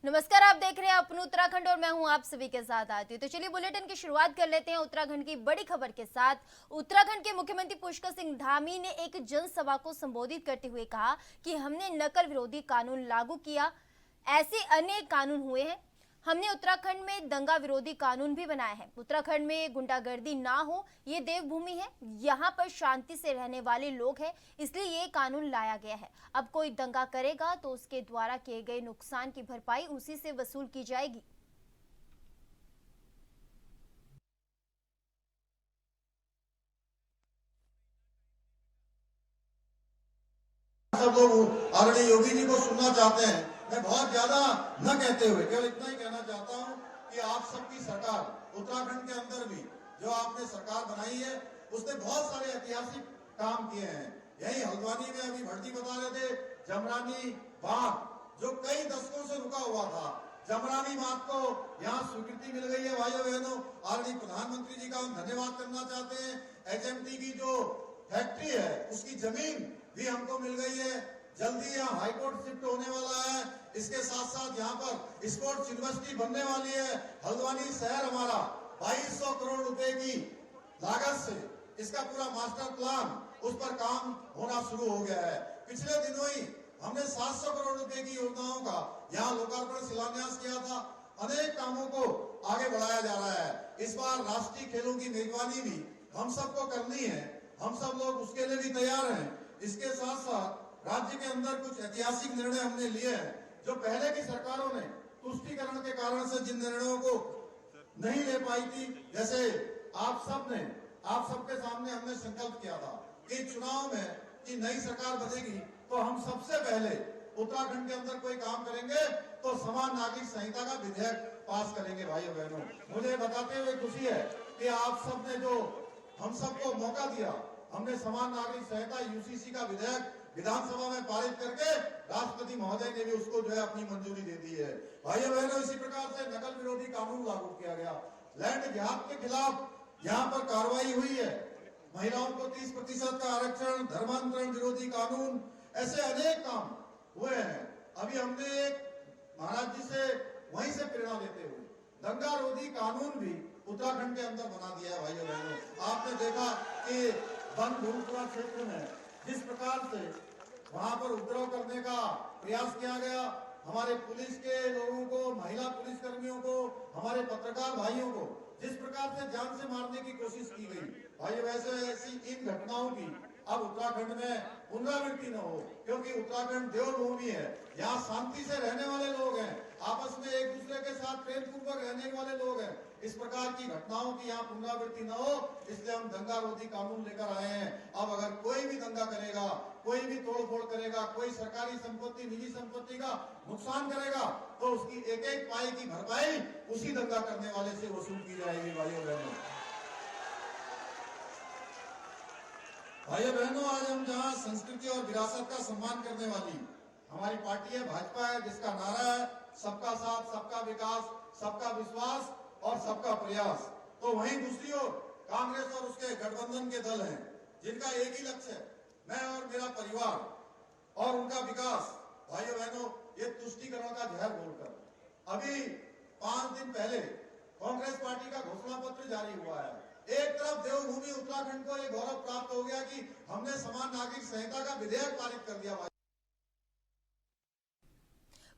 नमस्कार, आप देख रहे हैं अपने उत्तराखंड और मैं हूं आप सभी के साथ आती। तो चलिए बुलेटिन की शुरुआत कर लेते हैं उत्तराखंड की बड़ी खबर के साथ। उत्तराखंड के मुख्यमंत्री पुष्कर सिंह धामी ने एक जनसभा को संबोधित करते हुए कहा कि हमने नकल विरोधी कानून लागू किया, ऐसे अनेक कानून हुए हैं। हमने उत्तराखंड में दंगा विरोधी कानून भी बनाया है। उत्तराखंड में गुंडागर्दी ना हो, ये देवभूमि है, यहाँ पर शांति से रहने वाले लोग हैं, इसलिए ये कानून लाया गया है। अब कोई दंगा करेगा तो उसके द्वारा किए गए नुकसान की भरपाई उसी से वसूल की जाएगी। सब लोग आदरणीय योगी जी को सुनना चाहते हैं। मैं बहुत ज्यादा न कहते हुए केवल इतना ही कहना चाहता हूं कि आप सबकी सरकार उत्तराखंड के अंदर भी जो आपने सरकार बनाई है उसने बहुत सारे ऐतिहासिक काम किए हैं। यही हल्द्वानी में अभी भटजी बता रहे थे, जमरानी बाग जो कई दशकों से रुका हुआ था, जमरानी बाग को यहाँ स्वीकृति मिल गई है। भाइयों बहनों, आदरणीय प्रधानमंत्री जी का हम धन्यवाद करना चाहते हैं। HMT की जो फैक्ट्री है उसकी जमीन भी हमको मिल गई है। जल्दी यहाँ हाईकोर्ट शिफ्ट होने वाला है। इसके साथ साथ यहाँ पर स्पोर्ट्स यूनिवर्सिटी बनने वाली है। हल्द्वानी शहर हमारा 2200 करोड़ रुपए की लागत से इसका पूरा मास्टर प्लान उस पर काम होना शुरू हो गया है। पिछले दिनों ही हमने 700 करोड़ रुपए की योजनाओं का यहाँ लोकार्पण शिलान्यास किया था। अनेक कामों को आगे बढ़ाया जा रहा है। इस बार राष्ट्रीय खेलों की मेजबानी भी हम सबको करनी है। हम सब लोग उसके लिए भी तैयार हैं। इसके साथ साथ राज्य के अंदर कुछ ऐतिहासिक निर्णय हमने लिए हैं जो पहले की सरकारों ने तुष्टीकरण के कारण से जिन निर्णयों को नहीं ले पाई थी। जैसे आप सबके सामने हमने संकल्प किया था कि चुनाव में कि नई सरकार बनेगी तो हम सबसे पहले उत्तराखंड के अंदर कोई काम करेंगे तो समान नागरिक संहिता का विधेयक पास करेंगे। भाइयों बहनों, मुझे बताते हुए खुशी है कि आप सबने जो हम सबको मौका दिया, हमने समान नागरिक संहिता UCC का विधेयक विधानसभा में पारित करके राष्ट्रपति महोदय ने भी उसको जो है अपनी मंजूरी दे दी है। भाइयों बहनों, इसी प्रकार से नकल विरोधी कानून लागू किया गया। लैंड जिहाद के खिलाफ यहाँ पर कार्रवाई हुई है। महिलाओं को 30% का आरक्षण, धर्मांतरण विरोधी कानून, ऐसे अनेक काम हुए हैं। अभी हमने एक महाराज जी से वहीं से प्रेरणा लेते हुए दंगा रोधी कानून भी उत्तराखंड के अंदर बना दिया है। भाइयों बहनों, आपने देखा कि वन भूमपुरा क्षेत्र में जिस प्रकार से वहां पर उपद्रव करने का प्रयास किया गया, हमारे पुलिस के लोगों को, महिला पुलिस कर्मियों को, हमारे पत्रकार भाइयों को जिस प्रकार से जान से मारने की कोशिश की गई, भाई वैसे ऐसी इन घटनाओं की अब उत्तराखंड में पुनरावृत्ति न हो, क्योंकि उत्तराखंड देवभूमि है। यहाँ शांति से रहने वाले लोग हैं, आपस में एक दूसरे के साथ प्रेम पूर्वक रहने वाले लोग हैं। इस प्रकार की घटनाओं की यहाँ पुनरावृत्ति न हो, इसलिए हम दंगा रोधी कानून लेकर आए हैं। अब अगर कोई भी दंगा करेगा, कोई भी तोड़फोड़ करेगा, कोई सरकारी संपत्ति, निजी संपत्ति का नुकसान करेगा तो उसकी एक एक पाई की भरपाई उसी दंगा करने वाले से वसूल की जाएगी। भाइयों बहनों, आज हम जहां संस्कृति और विरासत का सम्मान करने वाली हमारी पार्टी है भाजपा है, जिसका नारा है सबका साथ, सबका विकास, सबका विश्वास और सबका प्रयास, तो वहीं दूसरी ओर कांग्रेस और उसके गठबंधन के दल हैं जिनका एक ही लक्ष्य है, मैं और मेरा परिवार और उनका विकास। भाइयों बहनों, ये तुष्टीकरण का जहर बोलकर अभी 5 दिन पहले कांग्रेस पार्टी का घोषणा पत्र जारी हुआ है। एक तरफ देवभूमि उत्तराखंड को ये गौरव प्राप्त हो गया कि हमने समान नागरिक संहिता का विधेयक पारित कर दिया।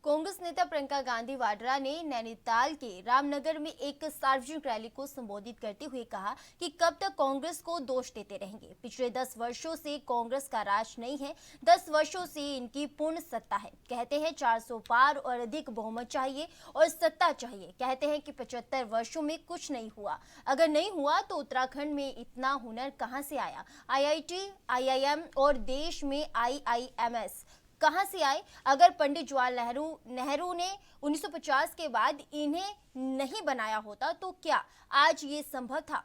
कांग्रेस नेता प्रियंका गांधी वाड्रा ने नैनीताल के रामनगर में एक सार्वजनिक रैली को संबोधित करते हुए कहा कि कब तक कांग्रेस को दोष देते रहेंगे। पिछले 10 वर्षों से कांग्रेस का राज नहीं है, 10 वर्षों से इनकी पूर्ण सत्ता है। कहते हैं 400 पार और अधिक बहुमत चाहिए और सत्ता चाहिए। कहते हैं कि 75 वर्षों में कुछ नहीं हुआ। अगर नहीं हुआ तो उत्तराखंड में इतना हुनर कहां से आया? IIT, IIM और देश में IIMS कहां से आए? अगर पंडित जवाहरलाल नेहरू ने 1950 के बाद इन्हें नहीं बनाया होता तो क्या आज ये संभव था?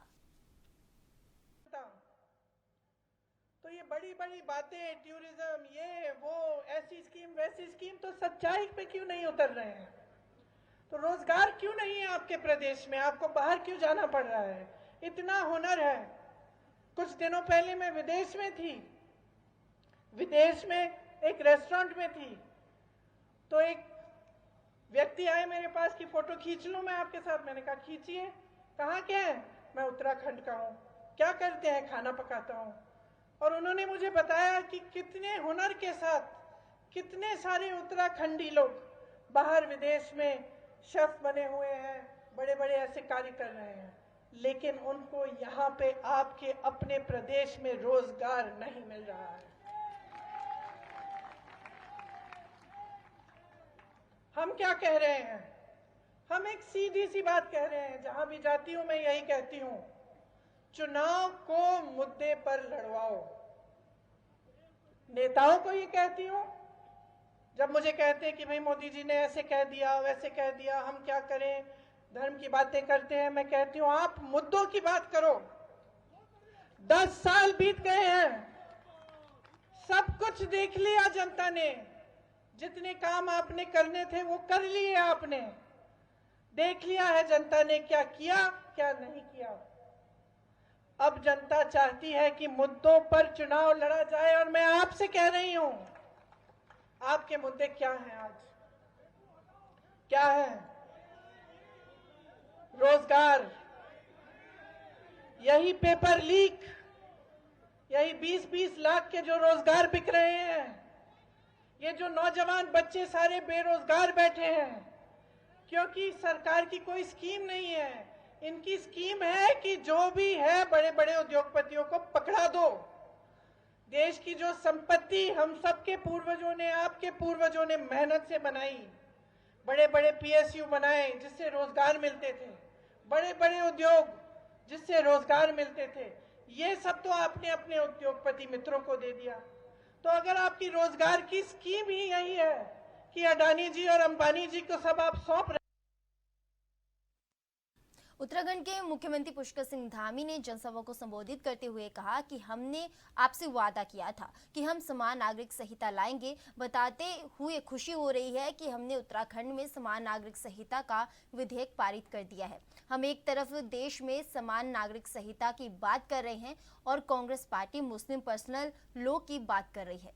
तो ये बड़ी बड़ी बातें, टूरिज्म, ये वो, ऐसी स्कीम वैसी स्कीम, तो सच्चाई पे क्यों नहीं उतर रहे हैं? तो रोजगार क्यों नहीं है आपके प्रदेश में? आपको बाहर क्यों जाना पड़ रहा है? इतना हुनर है। कुछ दिनों पहले मैं विदेश में थी, विदेश में एक रेस्टोरेंट में थी, तो एक व्यक्ति आए मेरे पास कि फोटो खींच लूं मैं आपके साथ। मैंने कहा खींचिए। कहाँ के हैं? मैं उत्तराखंड का हूँ। क्या करते हैं? खाना पकाता हूँ। और उन्होंने मुझे बताया कि कितने हुनर के साथ कितने सारे उत्तराखंडी लोग बाहर विदेश में शेफ बने हुए हैं, बड़े बड़े ऐसे कार्य कर रहे हैं, लेकिन उनको यहाँ पे आपके अपने प्रदेश में रोजगार नहीं मिल रहा है। हम क्या कह रहे हैं? हम एक सीधी सी बात कह रहे हैं, जहां भी जाती हूं मैं यही कहती हूं, चुनाव को मुद्दे पर लड़वाओ। नेताओं को ये कहती हूं, जब मुझे कहते हैं कि भाई मोदी जी ने ऐसे कह दिया वैसे कह दिया, हम क्या करें, धर्म की बातें करते हैं, मैं कहती हूं आप मुद्दों की बात करो। 10 साल बीत गए हैं, सब कुछ देख लिया जनता ने। जितने काम आपने करने थे वो कर लिए आपने। देख लिया है जनता ने क्या किया क्या नहीं किया। अब जनता चाहती है कि मुद्दों पर चुनाव लड़ा जाए। और मैं आपसे कह रही हूं, आपके मुद्दे क्या हैं आज? क्या है? रोजगार, यही पेपर लीक, यही 20-20 लाख के जो रोजगार बिक रहे हैं, ये जो नौजवान बच्चे सारे बेरोजगार बैठे हैं, क्योंकि सरकार की कोई स्कीम नहीं है। इनकी स्कीम है कि जो भी है बड़े बड़े उद्योगपतियों को पकड़ा दो। देश की जो संपत्ति हम सबके पूर्वजों ने, आपके पूर्वजों ने मेहनत से बनाई, बड़े बड़े पीएसयू बनाए जिससे रोजगार मिलते थे, बड़े बड़े उद्योग जिससे रोजगार मिलते थे, ये सब तो आपने अपने उद्योगपति मित्रों को दे दिया। तो अगर आपकी रोजगार की स्कीम ही यही है कि अडानी जी और अंबानी जी को सब आप सौंप रहे। उत्तराखंड के मुख्यमंत्री पुष्कर सिंह धामी ने जनसभा को संबोधित करते हुए कहा कि हमने आपसे वादा किया था कि हम समान नागरिक संहिता लाएंगे। बताते हुए खुशी हो रही है कि हमने उत्तराखंड में समान नागरिक संहिता का विधेयक पारित कर दिया है। हम एक तरफ देश में समान नागरिक संहिता की बात कर रहे हैं और कांग्रेस पार्टी मुस्लिम पर्सनल लॉ की बात कर रही है।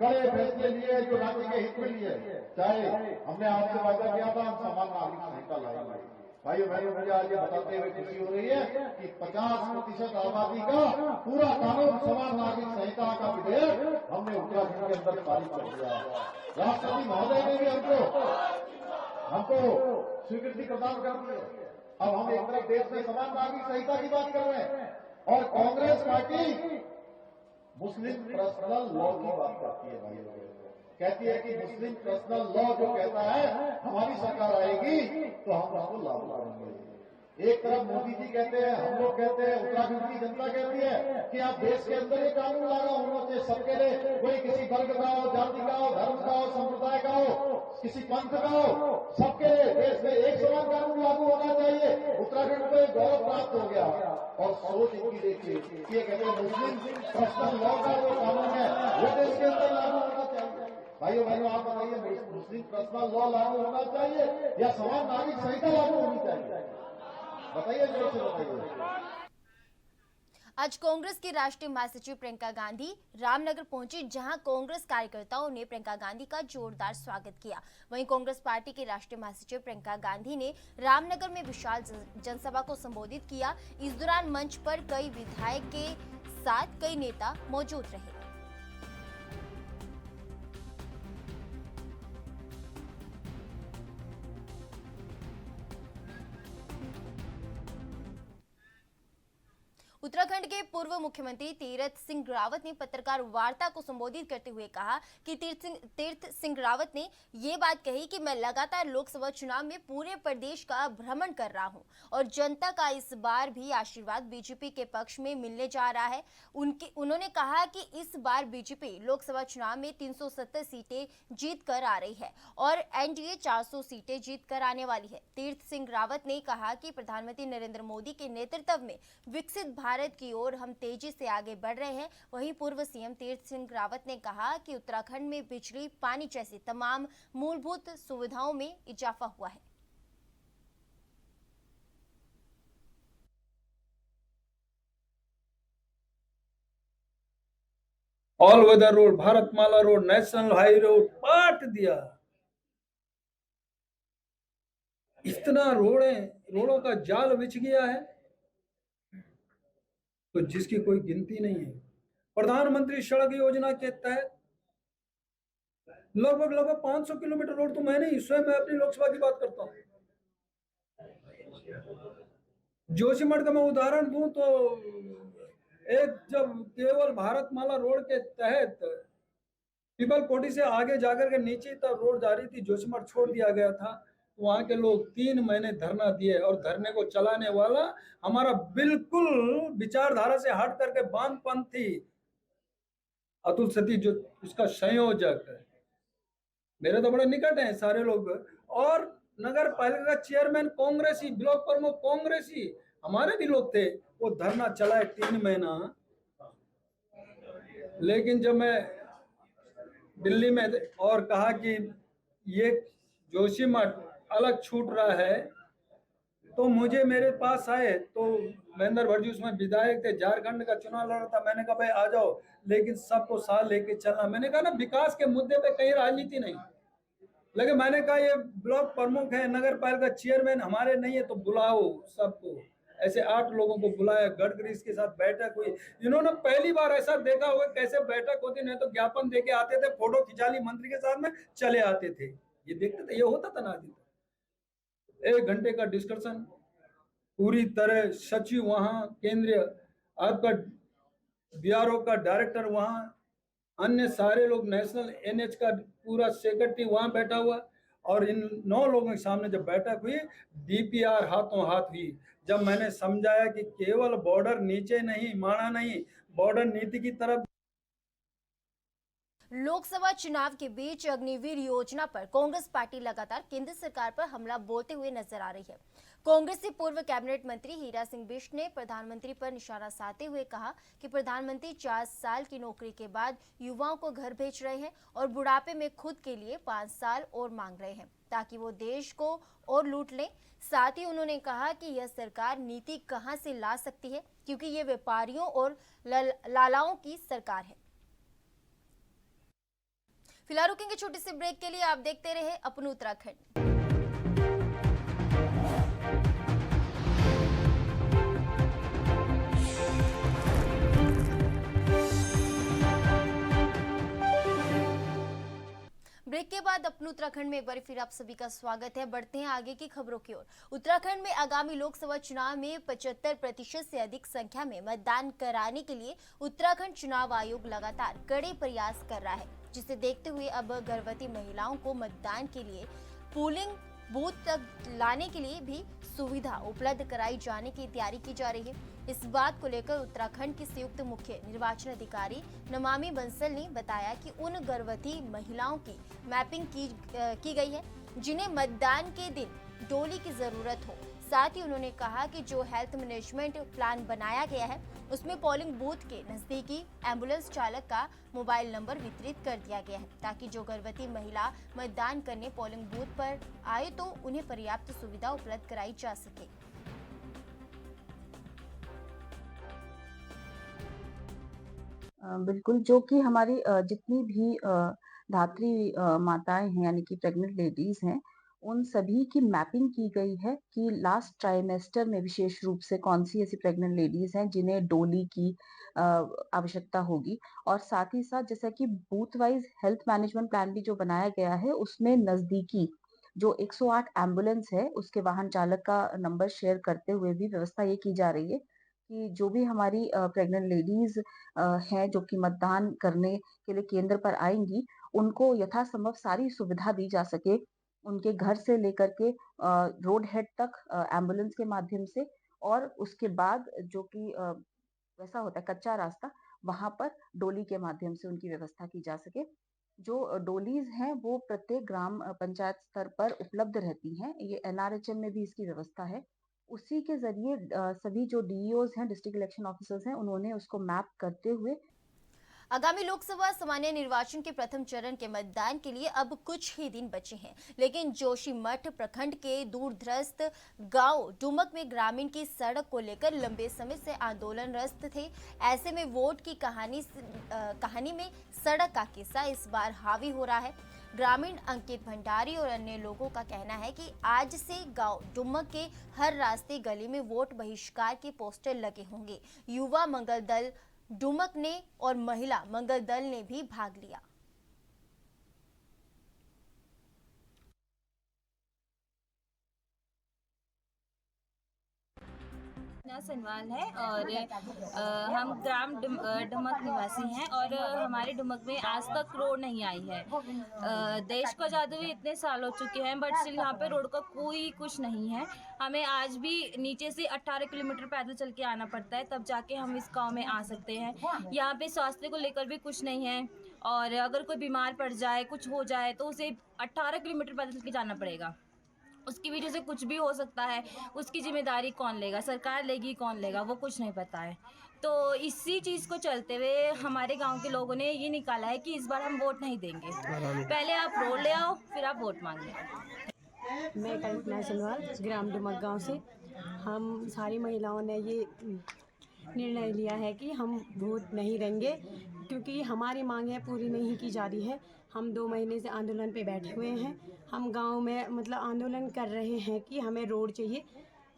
कड़े फैसले लिए जो राज्य के हित में लिए, चाहे हमने आपसे वादा किया था हम समान नागरिक संहिता लाएंगे। भाइयों बहनों, मुझे आज ये बताते हुए खुशी हो रही है कि 50% आबादी का पूरा कानून समान नागरिक संहिता का विधेयक हमने उत्तराखंड के अंदर पारित कर दिया। राष्ट्रपति महोदय ने भी हमको स्वीकृति प्रदान कर दी है। अब हम एक तरफ देश में समान नागरिक संहिता की बात कर रहे हैं और कांग्रेस पार्टी मुस्लिम पर्सनल लॉ की बात करती है। भाई कहती है कि मुस्लिम पर्सनल लॉ जो कहता है हमारी सरकार आएगी तो हम उसको लागू करेंगे। एक तरफ मोदी जी कहते हैं, हम लोग कहते हैं, उत्तराखंड की जनता कहती है कि आप देश के अंदर ये कानून लागू होना चाहिए सबके लिए, कोई किसी वर्ग का हो, जाति का हो, धर्म का हो, संप्रदाय का हो, किसी पंथ का हो, सबके लिए देश में एक समान कानून लागू होना चाहिए। उत्तराखंड को एक गौरव प्राप्त हो गया। और सोच इनकी देखिए, ये कहते हैं मुस्लिम पर्सनल लॉ का जो कानून है वो देश के अंदर लागू होना चाहिए। भाइयों बहनों, आप बताइए, मुस्लिम पर्सनल लॉ लागू होना चाहिए या समान नागरिक संहिता लागू होनी चाहिए? बताइए, जोर से बताइए। आज कांग्रेस की राष्ट्रीय महासचिव प्रियंका गांधी रामनगर पहुंची, जहां कांग्रेस कार्यकर्ताओं ने प्रियंका गांधी का जोरदार स्वागत किया। वहीं कांग्रेस पार्टी की राष्ट्रीय महासचिव प्रियंका गांधी ने रामनगर में विशाल जनसभा को संबोधित किया। इस दौरान मंच पर कई विधायक के साथ कई नेता मौजूद रहे। उत्तराखंड के पूर्व मुख्यमंत्री तीरथ सिंह रावत ने पत्रकार वार्ता को संबोधित करते हुए कहा कि तीरथ सिंह रावत ने ये बात कही कि मैं लगातार लोकसभा चुनाव में पूरे प्रदेश का भ्रमण कर रहा हूं और जनता का इस बार भी आशीर्वाद बीजेपी के पक्ष में मिलने जा रहा है। उन्होंने कहा कि इस बार बीजेपी लोकसभा चुनाव में 370 सीटें जीत कर आ रही है और एनडीए 400 सीटें जीत कर आने वाली है। तीरथ सिंह रावत ने कहा कि प्रधानमंत्री नरेंद्र मोदी के नेतृत्व में विकसित भारत की ओर हम तेजी से आगे बढ़ रहे हैं। वहीं पूर्व सीएम तीरथ सिंह रावत ने कहा कि उत्तराखंड में बिजली, पानी जैसी तमाम मूलभूत सुविधाओं में इजाफा हुआ है। All weather road, Bharatmala road, national high road पाट दिया। इतना रोडों का जाल बिछ गया है तो जिसकी कोई गिनती नहीं है। प्रधानमंत्री सड़क योजना के तहत लगभग 500 किलोमीटर रोड तो मैं नहीं, स्वयं मैं अपनी लोकसभा की बात करता हूँ। जोशीमठ का मैं उदाहरण दूं तो एक जब केवल भारतमाला रोड के तहत पीपल कोठी से आगे जाकर के नीचे तक रोड जा रही थी, जोशीमठ छोड़ दिया गया था, तो वहां के लोग 3 महीने धरना दिए और धरने को चलाने वाला हमारा बिल्कुल विचारधारा से हट करके वामपंथी अतुल सतीश जो उसका संयोजक है, मेरे तो बड़े निकट हैं सारे लोग, और नगर पालिका का चेयरमैन कांग्रेसी, ब्लॉक प्रमुख कांग्रेसी, हमारे भी लोग थे, वो धरना चलाए 3 महीना। लेकिन जब मैं दिल्ली में और कहा कि ये जोशीमठ अलग छूट रहा है, तो मुझे मेरे पास आए, तो महेंद्र भट्ट उसमें विधायक थे, झारखंड का चुनाव लड़ रहा था, मैंने कहा भाई आ जाओ, लेकिन सबको साथ लेके चलना। मैंने कहा ना विकास के मुद्दे पे कहीं राजनीति नहीं, लेकिन मैंने कहा ये ब्लॉक प्रमुख है, नगर पालिका चेयरमैन हमारे नहीं है, तो बुलाओ सबको। ऐसे 8 लोगों को बुलाया, गडकरी के साथ बैठक हुई। इन्होंने पहली बार ऐसा देखा हुआ कैसे बैठक होती, नहीं तो ज्ञापन देके आते थे, फोटो खिंचा ली मंत्री के साथ में, चले आते थे। ये देखते थे, ये होता था ना दिन 1 घंटे का डिस्कशन, पूरी तरह सचिव वहां, केंद्रीय आपका बीआरओ का डायरेक्टर वहां, अन्य सारे लोग, नेशनल एनएच का पूरा सेक्रेटरी वहां बैठा हुआ, और इन 9 लोगों के सामने जब बैठक हुई, डीपीआर हाथों हाथ हुई। जब मैंने समझाया कि केवल बॉर्डर नीचे नहीं, माना नहीं, बॉर्डर नीति की तरफ। लोकसभा चुनाव के बीच अग्निवीर योजना पर कांग्रेस पार्टी लगातार केंद्र सरकार पर हमला बोलते हुए नजर आ रही है। कांग्रेस के पूर्व कैबिनेट मंत्री हीरा सिंह बिष्ट ने प्रधानमंत्री पर निशाना साधते हुए कहा कि प्रधानमंत्री 4 साल की नौकरी के बाद युवाओं को घर भेज रहे हैं और बुढ़ापे में खुद के लिए 5 साल और मांग रहे हैं ताकि वो देश को और लूट लें। साथ ही उन्होंने कहा कि यह सरकार नीति कहां से ला सकती है, क्योंकि ये व्यापारियों और लालाओं की सरकार है। फिलहाल रुकेंगे छोटे से ब्रेक के लिए, आप देखते रहे अपन उत्तराखंड। ब्रेक के बाद अपन उत्तराखंड में एक बार फिर आप सभी का स्वागत है। बढ़ते हैं आगे की खबरों की ओर। उत्तराखंड में आगामी लोकसभा चुनाव में 75% से अधिक संख्या में मतदान कराने के लिए उत्तराखंड चुनाव आयोग लगातार कड़े प्रयास कर रहा है, जिसे देखते हुए अब गर्भवती महिलाओं को मतदान के लिए पोलिंग बूथ तक लाने के लिए भी सुविधा उपलब्ध कराई जाने की तैयारी की जा रही है। इस बात को लेकर उत्तराखंड के संयुक्त मुख्य निर्वाचन अधिकारी नमामि बंसल ने बताया कि उन गर्भवती महिलाओं की मैपिंग की गई है जिन्हें मतदान के दिन डोली की जरूरत हो। साथ ही उन्होंने कहा कि जो हेल्थ मैनेजमेंट प्लान बनाया गया है उसमें पोलिंग बूथ के नजदीकी एम्बुलेंस चालक का मोबाइल नंबर वितरित कर दिया गया है ताकि जो गर्भवती महिला मतदान करने पोलिंग बूथ पर आए तो उन्हें पर्याप्त सुविधा उपलब्ध कराई जा सके। बिल्कुल, जो कि हमारी जितनी भी धात्री माताएं हैं यानी कि प्रेग्नेंट लेडीज हैं, उन सभी की मैपिंग की गई है कि लास्ट ट्राइमेस्टर में विशेष रूप से कौन सी ऐसी प्रेग्नेंट लेडीज हैं जिन्हें डोली की आवश्यकता होगी। और साथ ही साथ जैसा कि booth wise health management plan भी जो बनाया गया है उसमें नजदीकी जो 108 एम्बुलेंस है उसके वाहन चालक का नंबर शेयर करते हुए भी व्यवस्था ये की जा रही है कि जो भी हमारी प्रेग्नेंट लेडीज हैं जो कि मतदान करने के लिए केंद्र पर आएंगी, उनको यथासंभव सारी सुविधा दी जा सके, उनके घर से लेकर के रोड हेड तक एम्बुलेंस के माध्यम से, और उसके बाद जो कि वैसा होता है कच्चा रास्ता, वहां पर डोली के माध्यम से उनकी व्यवस्था की जा सके। जो डोलीज हैं वो प्रत्येक ग्राम पंचायत स्तर पर उपलब्ध रहती हैं। ये एनआरएचएम में भी इसकी व्यवस्था है। उसी के जरिए सभी जो डीईओज हैं, डिस्ट्रिक्ट इलेक्शन ऑफिसर्स हैं, उन्होंने उसको मैप करते हुए। आगामी लोकसभा सामान्य निर्वाचन के प्रथम चरण के मतदान के लिए अब कुछ ही दिन बचे हैं, लेकिन जोशीमठ प्रखंड के दूरदराज गांव डुमक में ग्रामीण की सड़क को लेकर लंबे समय से आंदोलनरत थे। ऐसे में वोट की कहानी में सड़क का किस्सा इस बार हावी हो रहा है। ग्रामीण अंकित भंडारी और अन्य लोगों का कहना है कि आज से गांव डुमक के हर रास्ते गली में वोट बहिष्कार के पोस्टर लगे होंगे। युवा मंगल दल डुमक ने और महिला मंगल दल ने भी भाग लिया। सनवाल है और हम ग्राम डुमक निवासी हैं और हमारे डुमक में आज तक रोड नहीं आई है। देश को आज़ादी हुए इतने साल हो चुके हैं बट स्टिल यहाँ पे रोड का कोई कुछ नहीं है। हमें आज भी नीचे से 18 किलोमीटर पैदल चल के आना पड़ता है, तब जाके हम इस गांव में आ सकते हैं। यहाँ पे स्वास्थ्य को लेकर भी कुछ नहीं है और अगर कोई बीमार पड़ जाए, कुछ हो जाए तो उसे 18 किलोमीटर पैदल चल के जाना पड़ेगा। उसकी वजह से कुछ भी हो सकता है, उसकी जिम्मेदारी कौन लेगा? सरकार लेगी, कौन लेगा? वो कुछ नहीं पता है। तो इसी चीज़ को चलते हुए हमारे गांव के लोगों ने ये निकाला है कि इस बार हम वोट नहीं देंगे। पहले आप रोड ले आओ, फिर आप वोट मांगे। मैं कल्पना सनवाल ग्राम डुमक गांव से। हम सारी महिलाओं ने ये निर्णय लिया है कि हम वोट नहीं देंगे क्योंकि हमारी मांगें पूरी नहीं की जा रही है। हम 2 महीने से आंदोलन पे बैठे हुए हैं। हम गांव में मतलब आंदोलन कर रहे हैं कि हमें रोड चाहिए।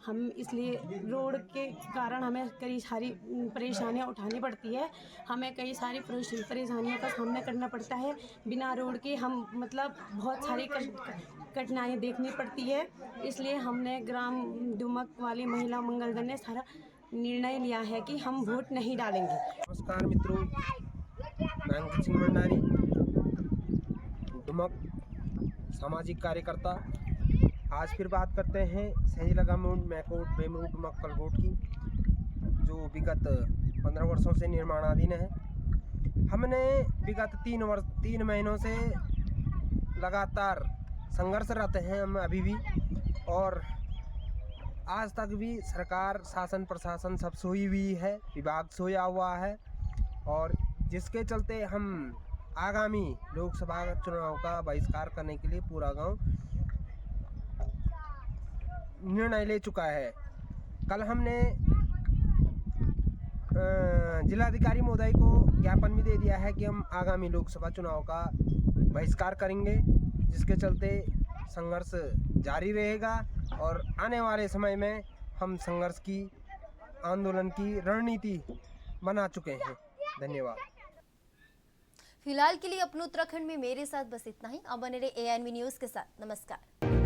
हम इसलिए रोड के कारण हमें कई सारी परेशानियां उठानी पड़ती है। हमें कई सारी परेशानियों का सामना करना पड़ता है। बिना रोड के हम मतलब बहुत सारी कठिनाइयाँ देखनी पड़ती है। इसलिए हमने ग्राम डुमक वाली महिला मंगल दल ने सारा निर्णय लिया है कि हम वोट नहीं डालेंगे। नमस्कार मित्रों, मैं अंकित सिंह भंडारी, डुमक सामाजिक कार्यकर्ता। आज फिर बात करते हैं सहेला गामूड मैकोट बेमरूड डुमक कलकोट की, जो विगत 15 वर्षों से निर्माणाधीन है। हमने विगत 3 महीनों से लगातार संघर्षरत हैं हम अभी भी, और आज तक भी सरकार, शासन, प्रशासन सब सोई हुई है, विभाग सोया हुआ है, और जिसके चलते हम आगामी लोकसभा चुनाव का बहिष्कार करने के लिए पूरा गांव निर्णय ले चुका है। कल हमने जिलाधिकारी महोदय को ज्ञापन भी दे दिया है कि हम आगामी लोकसभा चुनाव का बहिष्कार करेंगे, जिसके चलते संघर्ष जारी रहेगा और आने वाले समय में हम संघर्ष की, आंदोलन की रणनीति बना चुके हैं। धन्यवाद। फिलहाल के लिए अपने उत्तराखंड में मेरे साथ बस इतना ही। अब बने रहे ANV न्यूज़ के साथ। नमस्कार।